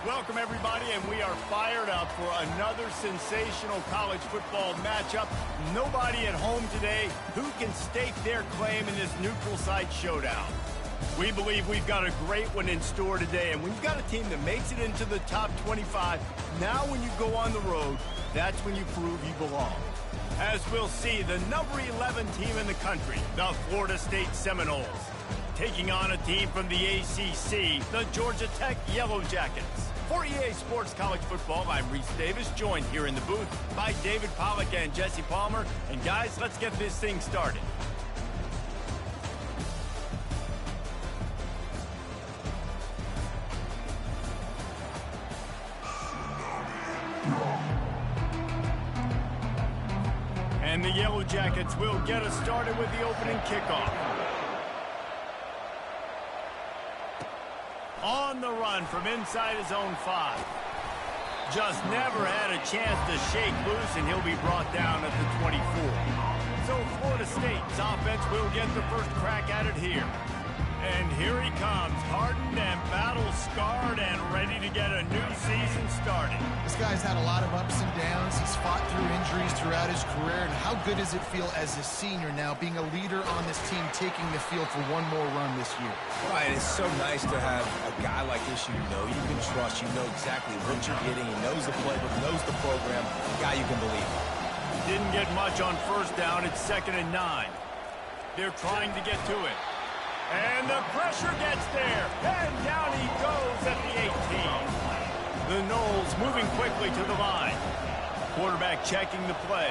Welcome, everybody, and we are fired up for another sensational college football matchup. Nobody at home today who can stake their claim in this neutral site showdown. We believe we've got a great one in store today, and when you've got a team that makes it into the top 25, now when you go on the road, that's when you prove you belong. As we'll see, the number 11 team in the country, the Florida State Seminoles, taking on a team from the ACC, the Georgia Tech Yellow Jackets. For EA Sports College Football, I'm Reese Davis, joined here in the booth by David Pollack and Jesse Palmer. And guys, let's get this thing started. And the Yellow Jackets will get us started with the opening kickoff. On the run from inside his own 5. Just never had a chance to shake loose, and he'll be brought down at the 24. So Florida State's offense will get the first crack at it here. And here he comes, hardened and battle-scarred and ready to get a new season started. This guy's had a lot of ups and downs. He's fought through injuries throughout his career. And how good does it feel as a senior now, being a leader on this team, taking the field for one more run this year? Right, it's so nice to have a guy like this you can trust. You know exactly what you're getting. He knows the playbook, knows the program, a guy you can believe in. Didn't get much on first down. It's 2nd and 9. They're trying to get to it. And the pressure gets there, and down he goes at the 18. The Noles moving quickly to the line. Quarterback checking the play.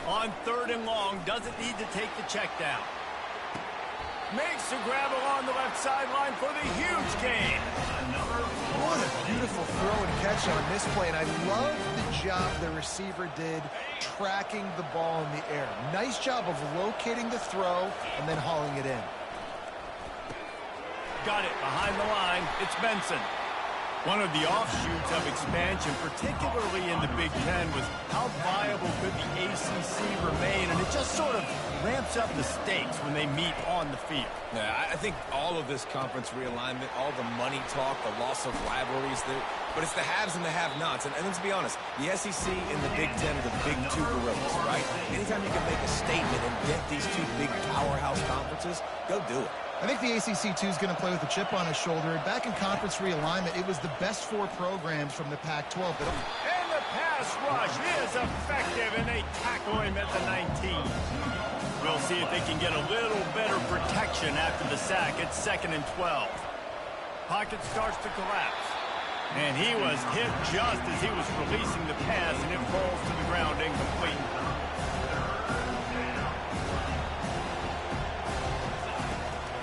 On 3rd and long, doesn't need to take the check down. Makes a grab along the left sideline for the huge gain. What a beautiful throw and catch on this play, and I love the job the receiver did tracking the ball in the air. Nice job of locating the throw and then hauling it in. Got it behind the line. It's Benson. One of the offshoots of expansion, particularly in the Big Ten, was how viable could the ACC remain, and it just sort of ramps up the stakes when they meet on the field. Yeah, I think all of this conference realignment, all the money talk, the loss of rivalries, but it's the haves and the have-nots. And let's be honest, the SEC and the Big Ten are the big two gorillas, right? Anytime you can make a statement and get these two big powerhouse conferences, go do it. I think the ACC, too, is going to play with a chip on his shoulder. And back in conference realignment, it was the best 4 programs from the Pac-12. And the pass rush is effective, and they tackle him at the 19. We'll see if they can get a little better protection after the sack. It's 2nd and 12. Pocket starts to collapse. And he was hit just as he was releasing the pass, and it falls to the ground incomplete.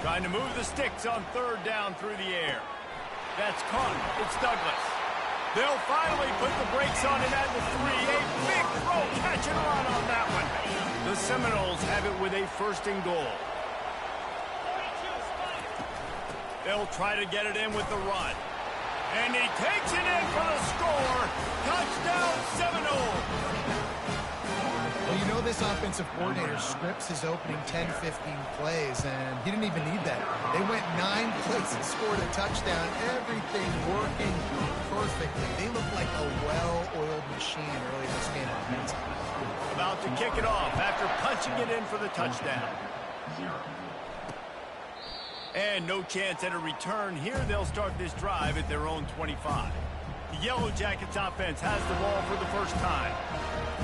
Trying to move the sticks on 3rd down through the air. That's caught. It's Douglas. They'll finally put the brakes on him at the 3. A big throw, catch and run on that one. The Seminoles have it with a 1st and goal. They'll try to get it in with the run. And he takes it in for the score. Touchdown, Seminoles. Well, you know this offensive coordinator scripts his opening 10, 15 plays, and he didn't even need that. They went 9 plays and scored a touchdown. Everything working perfectly. They look like a well-oiled machine early in this game offensively. About to kick it off after punching it in for the touchdown. And no chance at a return. Here they'll start this drive at their own 25. The Yellow Jackets offense has the ball for the first time.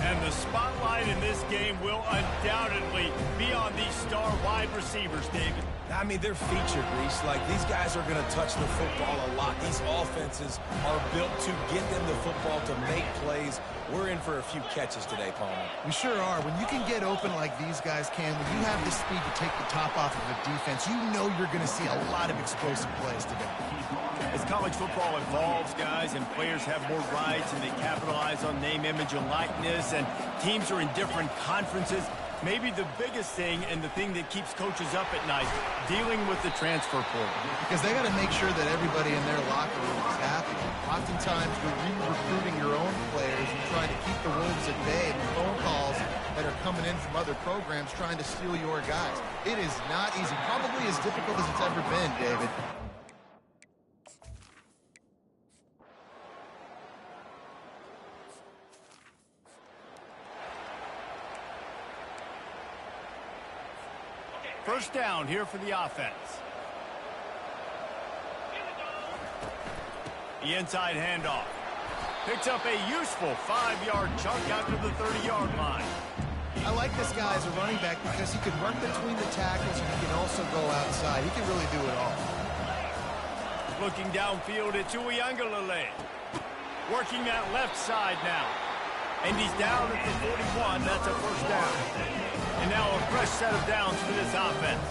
And the spotlight in this game will undoubtedly be on these star wide receivers, David. I mean, they're featured, Reese. Like, these guys are going to touch the football a lot. These offenses are built to get them the football, to make plays. We're in for a few catches today, Palmer. We sure are. When you can get open like these guys can, when you have the speed to take the top off of a defense, you know you're going to see a lot of explosive plays today. As college football evolves, guys, and players have more rights and they capitalize on name, image, and likeness, and teams are in different conferences, maybe the biggest thing and the thing that keeps coaches up at night, dealing with the transfer portal. Because they got to make sure that everybody in their locker room is happy. Oftentimes, you're re-recruiting your own players and trying to keep the wolves at bay, and phone calls that are coming in from other programs trying to steal your guys. It is not easy. Probably as difficult as it's ever been, David. First down here for the offense. The inside handoff. Picks up a useful 5-yard chunk out to the 30-yard line. I like this guy as a running back because he can run between the tackles and he can also go outside. He can really do it all. Looking downfield, it's Uiagalelei. Working that left side now. And he's down at the 41. That's a first down. And now a fresh set of downs for this offense.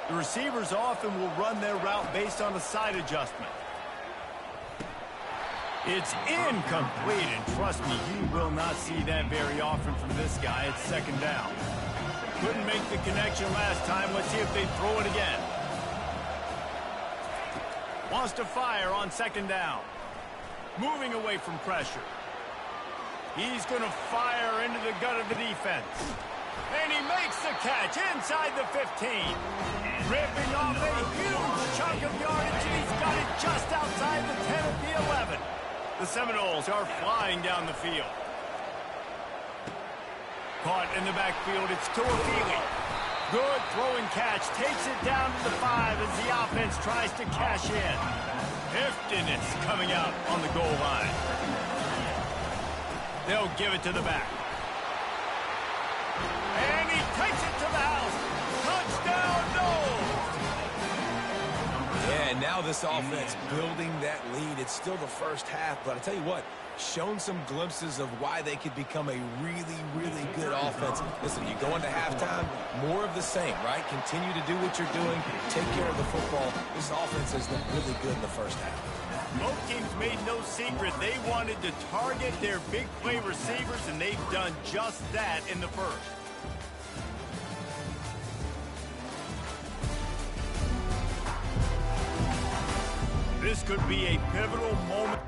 The receivers often will run their route based on a side adjustment. It's incomplete, and trust me, you will not see that very often from this guy. It's second down. Couldn't make the connection last time. Let's see if they throw it again. Wants to fire on second down. Moving away from pressure. He's going to fire into the gut of the defense. And he makes the catch inside the 15. Ripping off a huge chunk of yardage, and he's got it just outside the 10 of the 11. The Seminoles are flying down the field. Caught in the backfield, it's Tuafili. Good throwing catch, takes it down to the 5 as the offense tries to cash in. Hefton is coming out on the goal line. They'll give it to the back. And he takes it to the house. Touchdown, Noles! Yeah, and now this offense building that lead. It's still the first half, but I tell you what, shown some glimpses of why they could become a really, really good offense. Listen, you go into halftime, more of the same, right? Continue to do what you're doing, take care of the football. This offense has looked really good in the first half. Both teams made no secret they wanted to target their big play receivers, and they've done just that in the first. This could be a pivotal moment.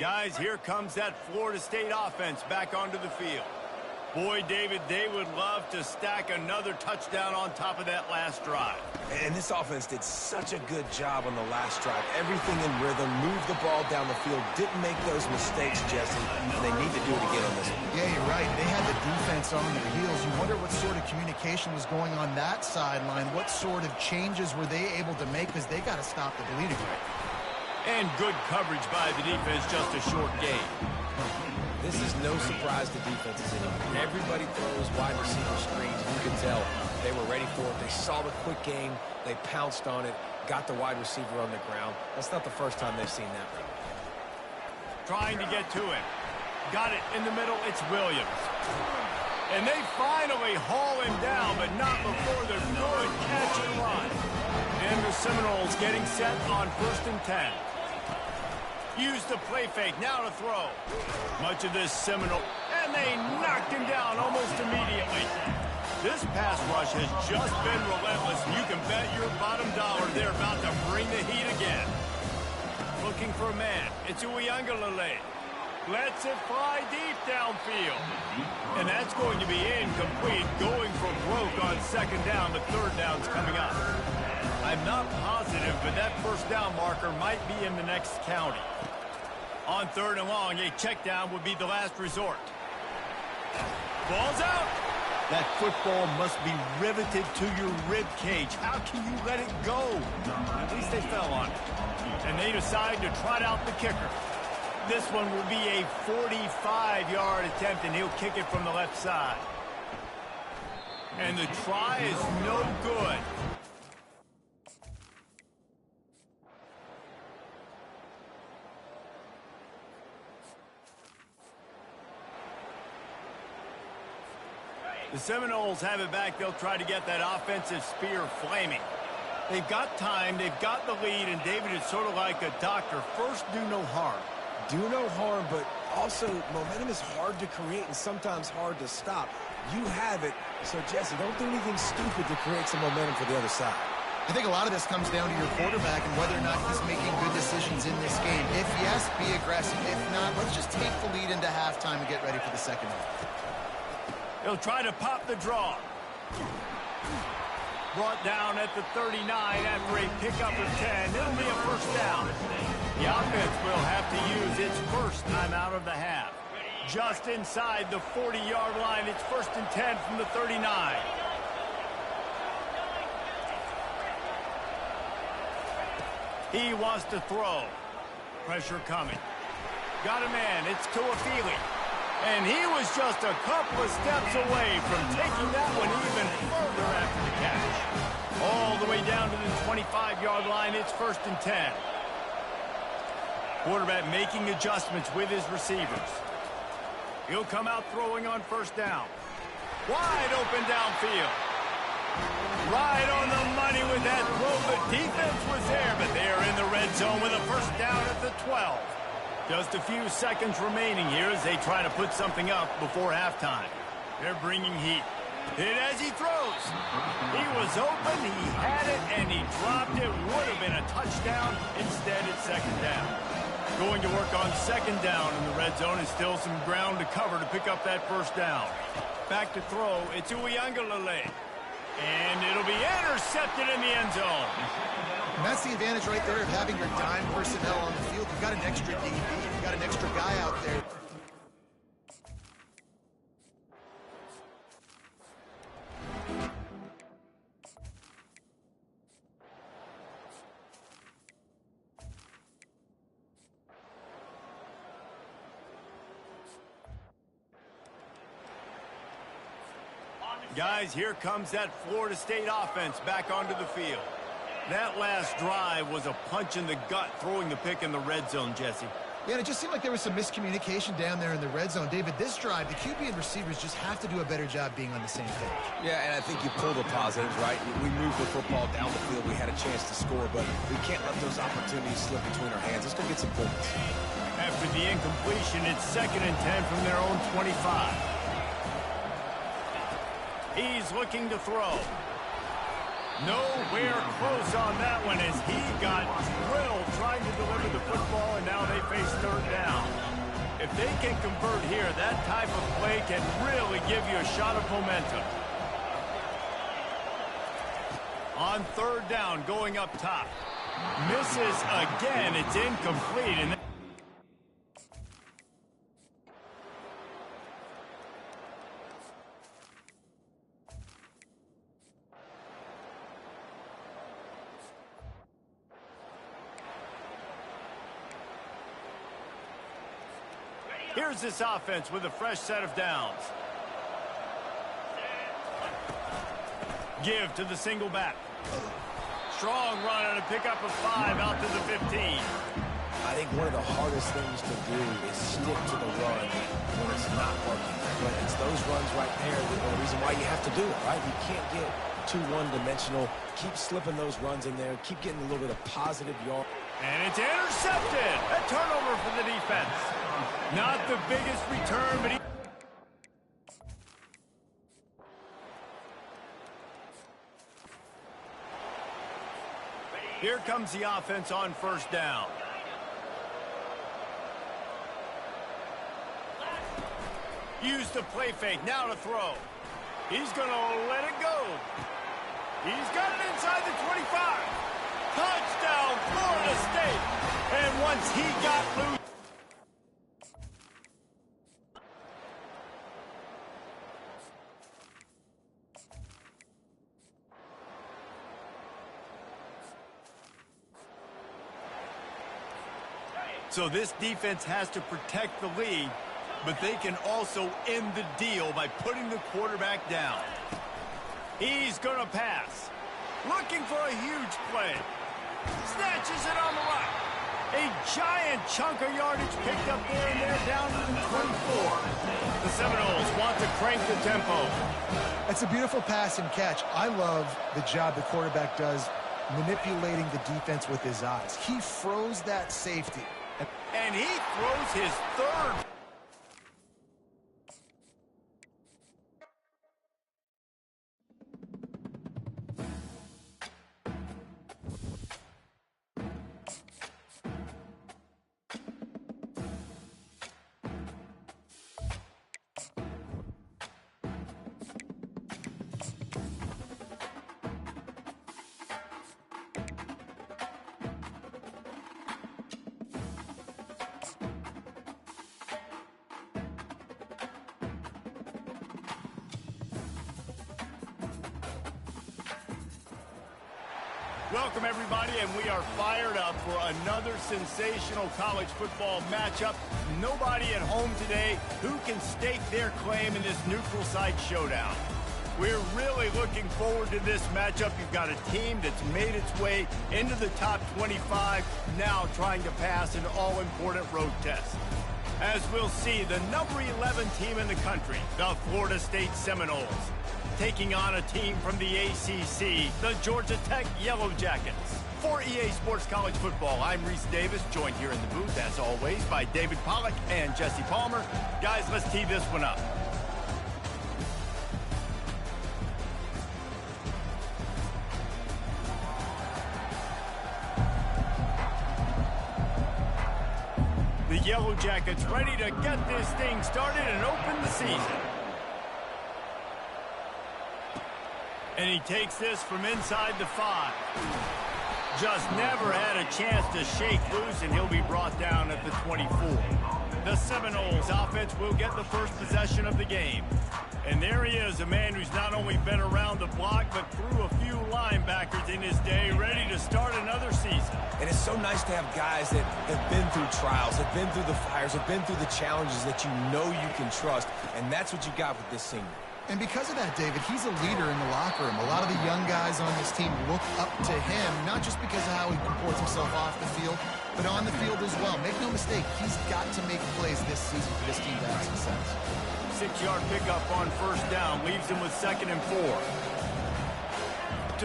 Guys, here comes that Florida State offense back onto the field. Boy, David, they would love to stack another touchdown on top of that last drive. And this offense did such a good job on the last drive. Everything in rhythm, moved the ball down the field, didn't make those mistakes, Jesse, and they need to do it again on this one. Yeah, you're right. They had the defense on their heels. You wonder what sort of communication was going on that sideline. What sort of changes were they able to make, because they got to stop the bleeding right. And good coverage by the defense, just a short gain. This is no surprise to defenses anymore. Everybody throws wide receiver screens, and you can tell they were ready for it. They saw the quick game, they pounced on it, got the wide receiver on the ground. That's not the first time they've seen that. Trying to get to him. Got it in the middle, it's Williams. And they finally haul him down, but not before the good catch and run. And the Seminoles getting set on 1st and 10. Use the play fake, now to throw. Much of this Seminole, and they knocked him down almost immediately. This pass rush has just been relentless, and you can bet your bottom dollar they're about to bring the heat again. Looking for a man, it's Uiagalelei. Lets it fly deep downfield. And that's going to be incomplete, going for broke on second down, but third down's coming up. I'm not positive, but that first down marker might be in the next county. On 3rd and long, a check down would be the last resort. Ball's out. That football must be riveted to your rib cage. How can you let it go? At least they fell on it. And they decide to trot out the kicker. This one will be a 45-yard attempt, and he'll kick it from the left side. And the try is no good. The Seminoles have it back. They'll try to get that offensive spear flaming. They've got time, they've got the lead, and David is sort of like a doctor. First, do no harm. Do no harm, but also momentum is hard to create and sometimes hard to stop. You have it, so Jesse, don't do anything stupid to create some momentum for the other side. I think a lot of this comes down to your quarterback and whether or not he's making good decisions in this game. If yes, be aggressive. If not, let's just take the lead into halftime and get ready for the second half. He'll try to pop the draw. Brought down at the 39 after a pickup of 10. It'll be a first down. The offense will have to use its first time out of the half. Just inside the 40-yard line, it's 1st and 10 from the 39. He wants to throw. Pressure coming. Got a man. It's Tuafili. And he was just a couple of steps away from taking that one even further after the catch. All the way down to the 25-yard line. It's 1st and 10. Quarterback making adjustments with his receivers. He'll come out throwing on 1st down. Wide open downfield. Right on the money with that throw. The defense was there, but they are in the red zone with a 1st down at the 12. Just a few seconds remaining here as they try to put something up before halftime. They're bringing heat. Hit as he throws. He was open, he had it, and he dropped it. Would have been a touchdown. Instead, it's 2nd down. Going to work on 2nd down in the red zone, and still some ground to cover to pick up that 1st down. Back to throw. It's Uiagalelei. And it'll be intercepted in the end zone. And that's the advantage right there of having your dime personnel on the field. You've got an extra DB. You've got an extra guy out there. Guys, here comes that Florida State offense back onto the field. That last drive was a punch in the gut, throwing the pick in the red zone, Jesse. Yeah, and it just seemed like there was some miscommunication down there in the red zone. David, this drive, the QB and receivers just have to do a better job being on the same page. Yeah, and I think you pull the positives, right? We moved the football down the field. We had a chance to score, but we can't let those opportunities slip between our hands. Let's go get some points. After the incompletion, it's 2nd and 10 from their own 25. He's looking to throw. Nowhere close on that one as he got drilled trying to deliver the football, and now they face 3rd down. If they can convert here, that type of play can really give you a shot of momentum. On 3rd down, going up top. Misses again. It's incomplete. And here's this offense with a fresh set of downs. Give to the single back. Strong run and a pickup of 5 out to the 15. I think one of the hardest things to do is stick to the run when it's not working. But it's those runs right there that are the reason why you have to do it, right? You can't get too one-dimensional. Keep slipping those runs in there. Keep getting a little bit of positive yard. And it's intercepted. A turnover for the defense. Not the biggest return, but he... Here comes the offense on 1st down. Use the play fake, now to throw. He's going to let it go. He's got it inside the 25. Touchdown, Florida State. And once he got loose. So this defense has to protect the lead, but they can also end the deal by putting the quarterback down. He's going to pass. Looking for a huge play. Snatches it on the right. A giant chunk of yardage picked up there, and they're down to the 24. The Seminoles want to crank the tempo. That's a beautiful pass and catch. I love the job the quarterback does manipulating the defense with his eyes. He froze that safety. And he throws his 3rd. Welcome, everybody, and we are fired up for another sensational college football matchup. Nobody at home today who can stake their claim in this neutral site showdown. We're really looking forward to this matchup. You've got a team that's made its way into the top 25, now trying to pass an all-important road test. As we'll see, the number 11 team in the country, the Florida State Seminoles, taking on a team from the ACC, the Georgia Tech Yellow Jackets. For EA Sports College Football, I'm Reese Davis, joined here in the booth, as always, by David Pollack and Jesse Palmer. Guys, let's tee this one up. The Yellow Jackets ready to get this thing started and open the season. And he takes this from inside the 5. Just never had a chance to shake loose, and he'll be brought down at the 24. The Seminoles offense will get the first possession of the game. And there he is, a man who's not only been around the block, but threw a few linebackers in his day, ready to start another season. And it's so nice to have guys that have been through trials, have been through the fires, have been through the challenges that you know you can trust. And that's what you got with this senior. And because of that, David, he's a leader in the locker room. A lot of the young guys on this team look up to him, not just because of how he comports himself off the field, but on the field as well. Make no mistake, he's got to make plays this season for this team to have success. 6-yard pickup on first down, leaves him with 2nd and 4.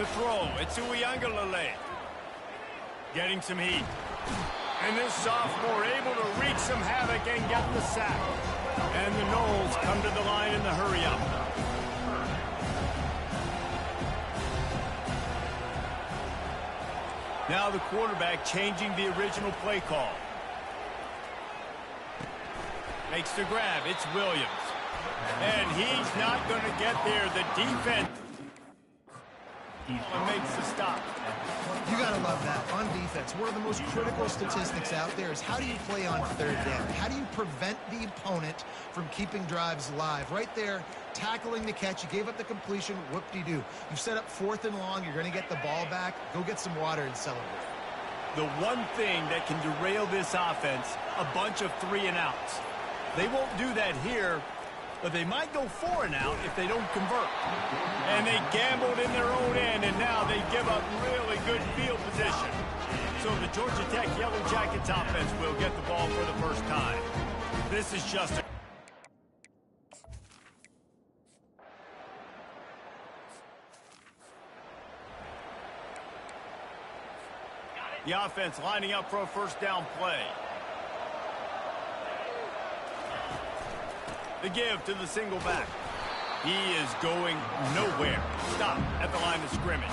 To throw, it's Uiagalelei. Getting some heat. And this sophomore able to wreak some havoc and get the sack. And the Noles come to the line in the hurry-up. Now the quarterback changing the original play call. Makes the grab. It's Williams. And he's not going to get there. The defense makes the stop. You got to love that. On defense, one of the most critical statistics out there is how do you play on 3rd down? How do you prevent the opponent from keeping drives alive? Right there, tackling the catch. You gave up the completion. Whoop-de-doo. You've set up 4th and long. You're going to get the ball back. Go get some water and celebrate. The one thing that can derail this offense, a bunch of 3-and-outs. They won't do that here, but they might go 4-and-out if they don't convert. And they gambled in their own end, and now they give up really good field position. So the Georgia Tech Yellow Jackets offense will get the ball for the first time. This is just a... The offense lining up for a first down play. The give to the single back. He is going nowhere. Stop at the line of scrimmage.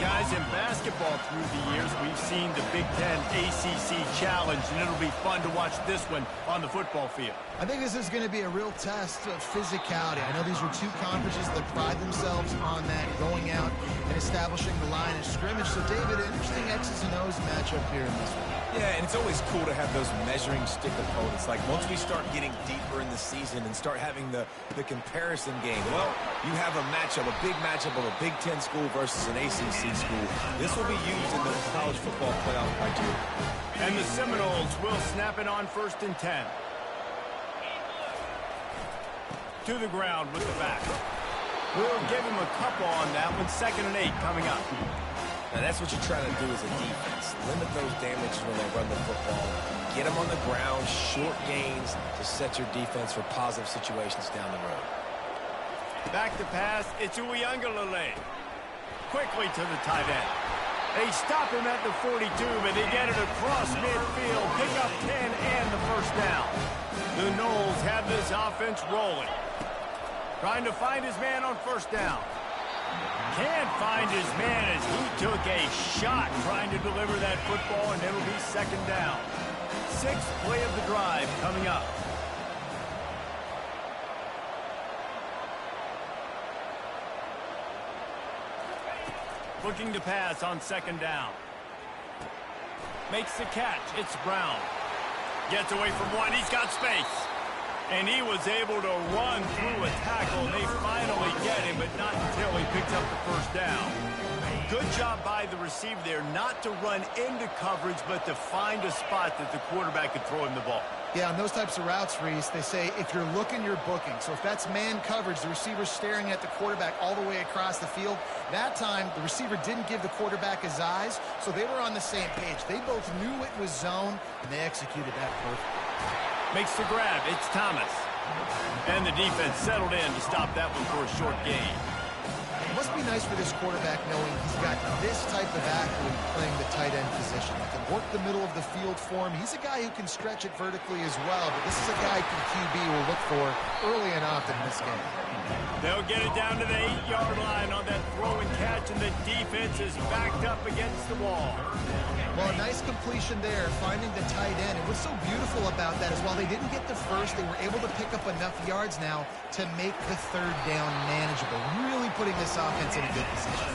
Guys, in basketball through the years, we've seen the Big Ten ACC Challenge, and it'll be fun to watch this one on the football field. I think this is going to be a real test of physicality. I know these were two conferences that pride themselves on that, going out and establishing the line of scrimmage. So, David, interesting X's and O's matchup here in this one. Yeah, and it's always cool to have those measuring stick opponents. Like, once we start getting deeper in the season and start having the comparison game, well, you have a matchup, a big matchup of a Big Ten school versus an ACC school. This will be used in the college football playoff criteria. And the Seminoles will snap it on 1st and 10. To the ground with the back. We'll give him a couple on that one. 2nd and 8 coming up. Now, that's what you're trying to do as a defense. Limit those damages when they run the football. Get them on the ground, short gains to set your defense for positive situations down the road. Back to pass. It's Uiagalelei. Quickly to the tight end. They stop him at the 42, but they get it across midfield. Pick up 10 and the first down. The Noles have this offense rolling. Trying to find his man on first down. Can't find his man as he took a shot trying to deliver that football, and it'll be 2nd down. 6th play of the drive coming up. Looking to pass on 2nd down. Makes the catch. It's Brown. Gets away from one. He's got space. And he was able to run through a tackle, and they finally get him, but not until he picks up the first down. Good job by the receiver there, not to run into coverage, but to find a spot that the quarterback could throw him the ball. Yeah, on those types of routes, Reese, they say if you're looking, you're booking. So if that's man coverage, the receiver's staring at the quarterback all the way across the field. That time, the receiver didn't give the quarterback his eyes, so they were on the same page. They both knew it was zone, and they executed that perfectly. Makes the grab. It's Thomas. And the defense settled in to stop that one for a short gain. It must be nice for this quarterback knowing he's got this type of athlete playing the tight end position. He can work the middle of the field for him. He's a guy who can stretch it vertically as well, but this is a guy QB will look for early and often in this game. They'll get it down to the 8-yard line on that throw and catch, and the defense is backed up against the wall. Well, a nice completion there, finding the tight end. And what's so beautiful about that is while they didn't get the first, they were able to pick up enough yards now to make the third down manageable, really putting this offense in a good position.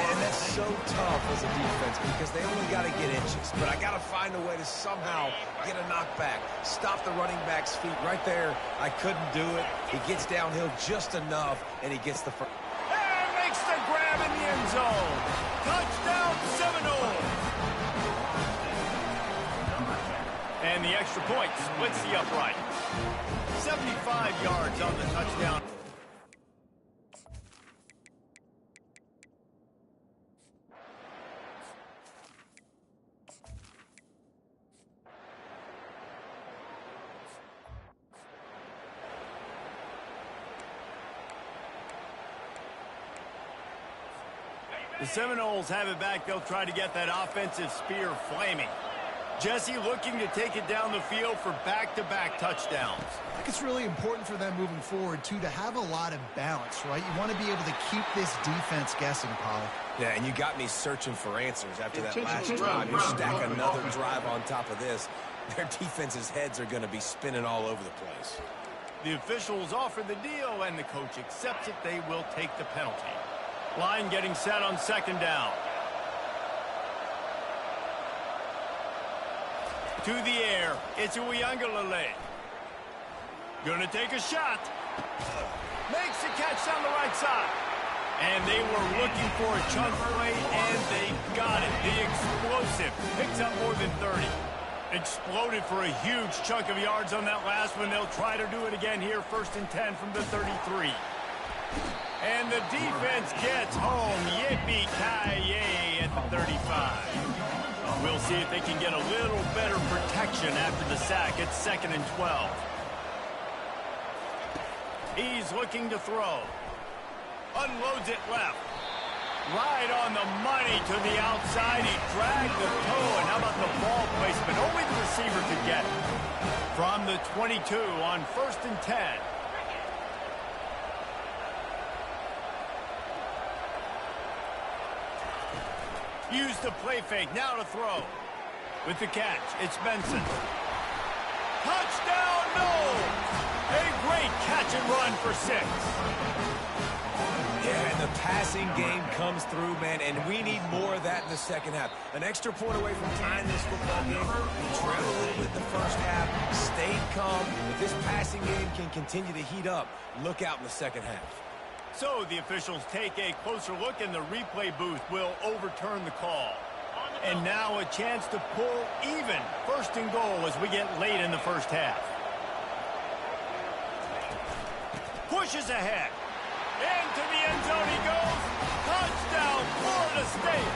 And that's so tough as a defense because they only got to get inches. But I got to find a way to somehow get a knockback, stop the running back's feet right there. I couldn't do it. He gets downhill just enough, and he gets the first. And makes the grab in the end zone. Touchdown, Seminoles. And the extra point splits the upright. 75 yards on the touchdown. The Seminoles have it back. They'll try to get that offensive spear flaming. Jesse looking to take it down the field for back-to-back touchdowns. I think it's really important for them moving forward, too, to have a lot of balance, right? You want to be able to keep this defense guessing, Polly. Yeah, and you got me searching for answers after that last drive. You stack another drive on top of this, their defense's heads are going to be spinning all over the place. The officials offer the deal, and the coach accepts it. They will take the penalty. Line getting set on second down. To the air, it's Uyangalele. Gonna take a shot. Makes the catch down the right side. And they were looking for a chunk play, and they got it. The explosive picks up more than 30. Exploded for a huge chunk of yards on that last one. They'll try to do it again here, 1st and 10 from the 33. And the defense gets home. Yippee-ki-yay at the 35. We'll see if they can get a little better protection after the sack. It's 2nd and 12. He's looking to throw. Unloads it left. Right on the money to the outside. He dragged the toe. And how about the ball placement? Only the receiver could get it. From the 22 on 1st and 10. Use the play fake, now to throw. With the catch, it's Benson. Touchdown, no! A great catch and run for 6. Yeah, and the passing game comes through, man, and we need more of that in the second half. An extra point away from tying this football game. We trailed a little bit in the first half, stayed calm. If this passing game can continue to heat up, look out in the second half. So the officials take a closer look, and the replay booth will overturn the call. And now a chance to pull even 1st and goal as we get late in the first half. Pushes ahead. Into the end zone he goes. Touchdown, Florida State.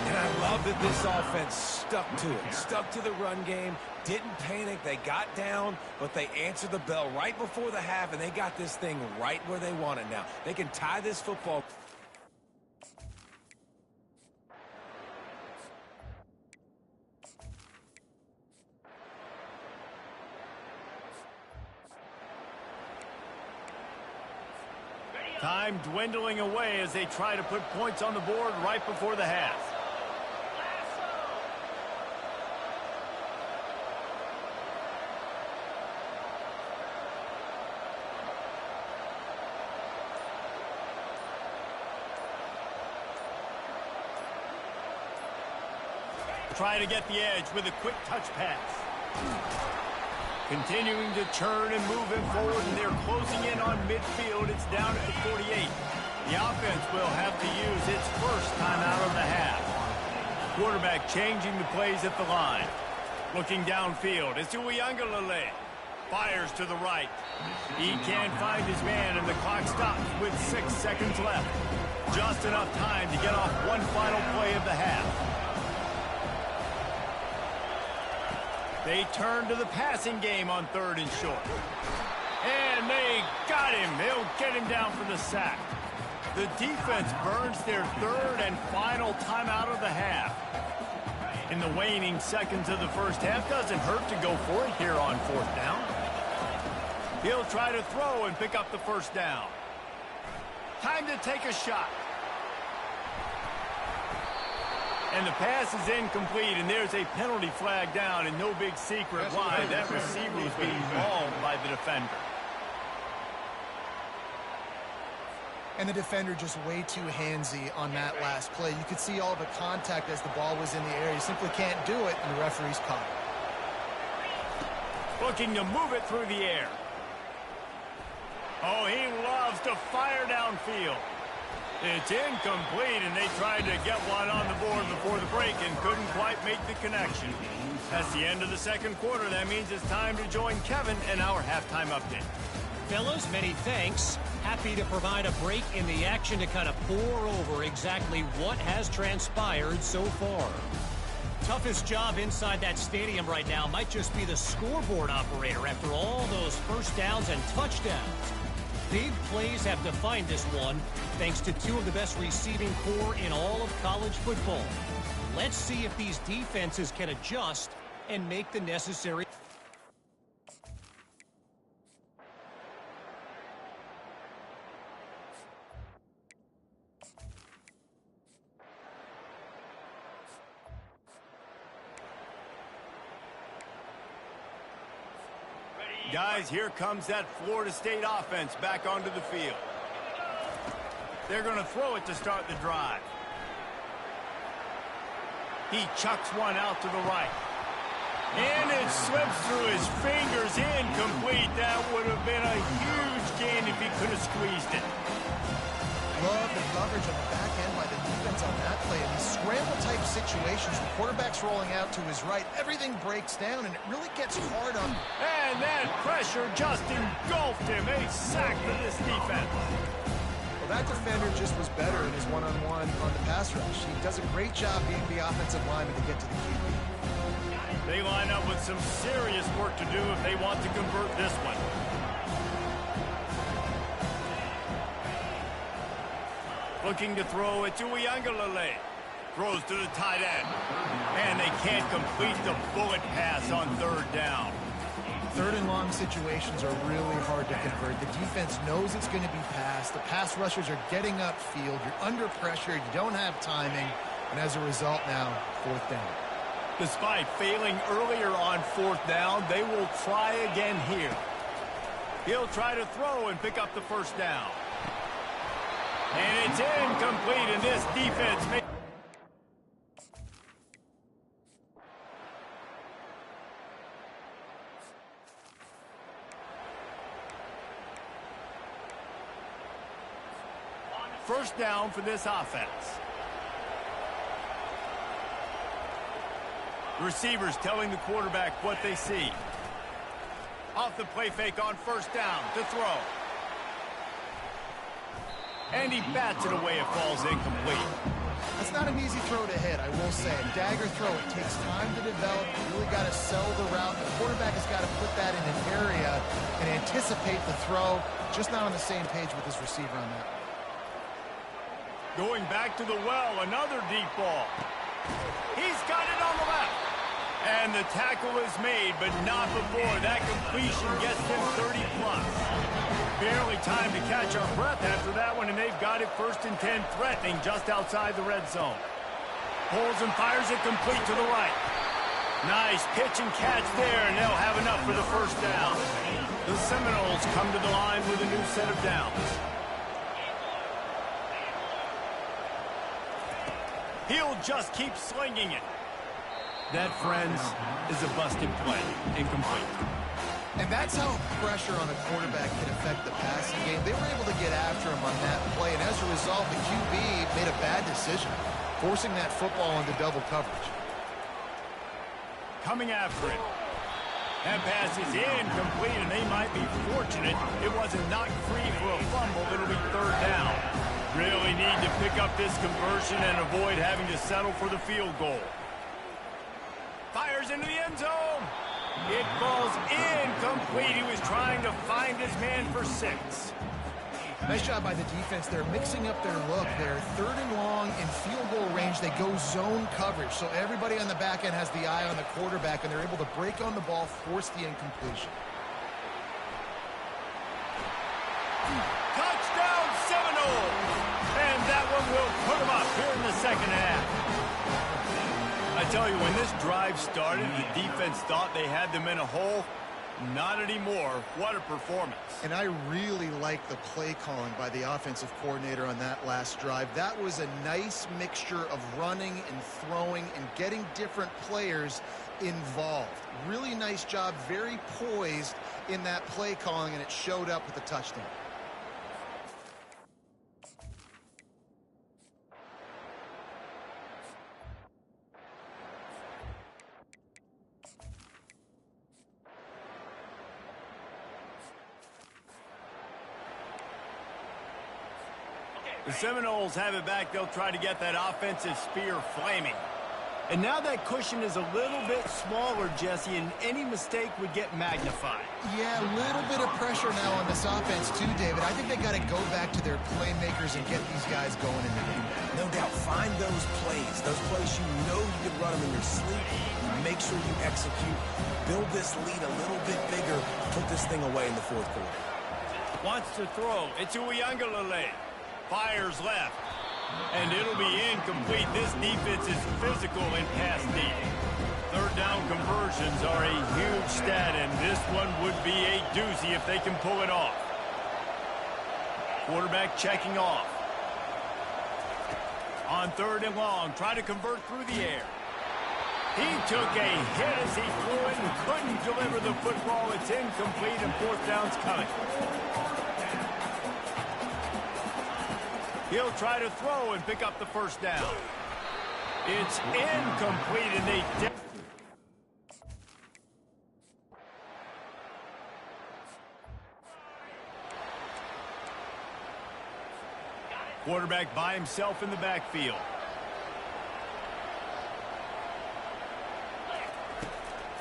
And I love that this offense stuck to it, stuck to the run game, didn't panic. They got down, but they answered the bell right before the half, and they got this thing right where they want it now. They can tie this football. Time dwindling away as they try to put points on the board right before the half. Try to get the edge with a quick touch pass. Continuing to churn and move it forward, and they're closing in on midfield. It's down at the 48. The offense will have to use its first timeout of the half. Quarterback changing the plays at the line. Looking downfield, it's Uiagalelei. Fires to the right. He can't find his man, and the clock stops with 6 seconds left. Just enough time to get off one final play of the half. They turn to the passing game on 3rd and short. And they got him. They'll get him down for the sack. The defense burns their 3rd and final timeout of the half. In the waning seconds of the first half, doesn't hurt to go for it here on 4th down. He'll try to throw and pick up the first down. Time to take a shot. And the pass is incomplete, and there's a penalty flag down, and no big secret why. That receiver was being mauled by the defender. And the defender just way too handsy on that last play. You could see all the contact as the ball was in the air. You simply can't do it, and the referee's caught it. Looking to move it through the air. Oh, he loves to fire downfield. It's incomplete, and they tried to get one on the board before the break and couldn't quite make the connection. That's the end of the second quarter. That means it's time to join Kevin in our halftime update. Fellas, many thanks. Happy to provide a break in the action to kind of pour over exactly what has transpired so far. Toughest job inside that stadium right now might just be the scoreboard operator after all those first downs and touchdowns. Big plays have defined this one, thanks to 2 of the best receiving corps in all of college football. Let's see if these defenses can adjust and make the necessary. Guys, here comes that Florida State offense back onto the field. They're going to throw it to start the drive. He chucks one out to the right. And it slips through his fingers, incomplete. That would have been a huge gain if he could have squeezed it. Love the coverage on the back end by the defense on that play. In these scramble-type situations, the quarterback's rolling out to his right. Everything breaks down, and it really gets hard on. And that pressure just engulfed him. A sack for this defense. Well, that defender just was better in his one-on-one on the pass rush. He does a great job being the offensive lineman to get to the QB. They line up with some serious work to do if they want to convert this one. Looking to throw it to Uiagalelei. Throws to the tight end. And they can't complete the bullet pass on 3rd down. 3rd and long situations are really hard to convert. The defense knows it's going to be passed. The pass rushers are getting upfield. You're under pressure. You don't have timing. And as a result now, 4th down. Despite failing earlier on 4th down, they will try again here. He'll try to throw and pick up the first down. And it's incomplete, and this defense may... First down for this offense. Receivers telling the quarterback what they see. Off the play fake on 1st down to throw. And he bats it away. It falls incomplete. That's not an easy throw to hit, I will say. A dagger throw, it takes time to develop. You really got to sell the route. The quarterback has got to put that in an area and anticipate the throw. Just not on the same page with his receiver on that. Going back to the well, another deep ball. He's got it on the left. And the tackle is made, but not before. That completion gets him 30-plus. Barely time to catch our breath after that one, and they've got it 1st and 10, threatening just outside the red zone. Pulls and fires it complete to the right. Nice pitch and catch there, and they'll have enough for the first down. The Seminoles come to the line with a new set of downs. He'll just keep slinging it. That, friends, is a busted play. Incomplete. And that's how pressure on a quarterback can affect the passing game. They were able to get after him on that play, and as a result, the QB made a bad decision, forcing that football into double coverage. Coming after it. That pass is incomplete, and they might be fortunate it wasn't knocked free for a fumble. It'll be third down. Really need to pick up this conversion and avoid having to settle for the field goal. Fires into the end zone. It falls incomplete. He was trying to find his man for 6. Nice job by the defense. They're mixing up their look. They're third and long in field goal range. They go zone coverage. So everybody on the back end has the eye on the quarterback, and they're able to break on the ball, force the incompletion. Touchdown Seminoles! And that one will put them up here in the second half. I tell you, when this drive started, the defense thought they had them in a hole. Not anymore. What a performance. And I really like the play calling by the offensive coordinator on that last drive. That was a nice mixture of running and throwing and getting different players involved. Really nice job, very poised in that play calling, and it showed up with a touchdown. The Seminoles have it back. They'll try to get that offensive spear flaming. And now that cushion is a little bit smaller, Jesse, and any mistake would get magnified. Yeah, a little bit of pressure now on this offense too, David. I think they got to go back to their playmakers and get these guys going in the game. No doubt. Find those plays you know you can run them in your sleep. Make sure you execute. Build this lead a little bit bigger. Put this thing away in the fourth quarter. Wants to throw. It's Uyangalele. Fires left. And it'll be incomplete. This defense is physical in pass deep. Third down conversions are a huge stat, and this one would be a doozy if they can pull it off. Quarterback checking off. On third and long, try to convert through the air. He took a hit as he flew it and couldn't deliver the football. It's incomplete, and fourth down's coming. He'll try to throw and pick up the first down. It's incomplete, and they... Quarterback by himself in the backfield.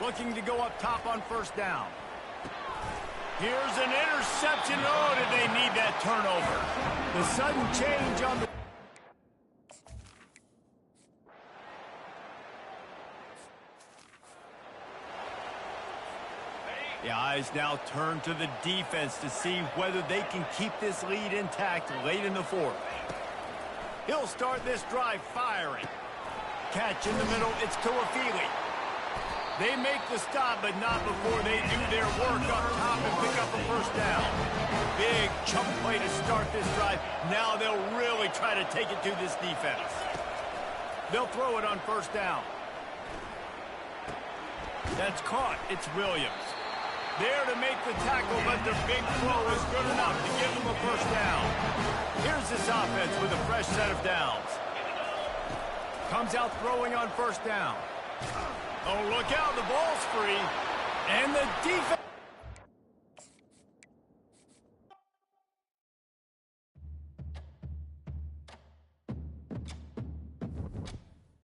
Looking to go up top on first down. Here's an interception. Oh, did they need that turnover? The sudden change on the... The eyes now turn to the defense to see whether they can keep this lead intact late in the fourth. He'll start this drive firing. Catch in the middle. It's Tuafili. They make the stop, but not before they do their work up top and pick up a first down. Big chunk play to start this drive. Now they'll really try to take it to this defense. They'll throw it on first down. That's caught. It's Williams. There to make the tackle, but the big throw is good enough to give them a first down. Here's this offense with a fresh set of downs. Comes out throwing on first down. Oh, look out, the ball's free. And the defense...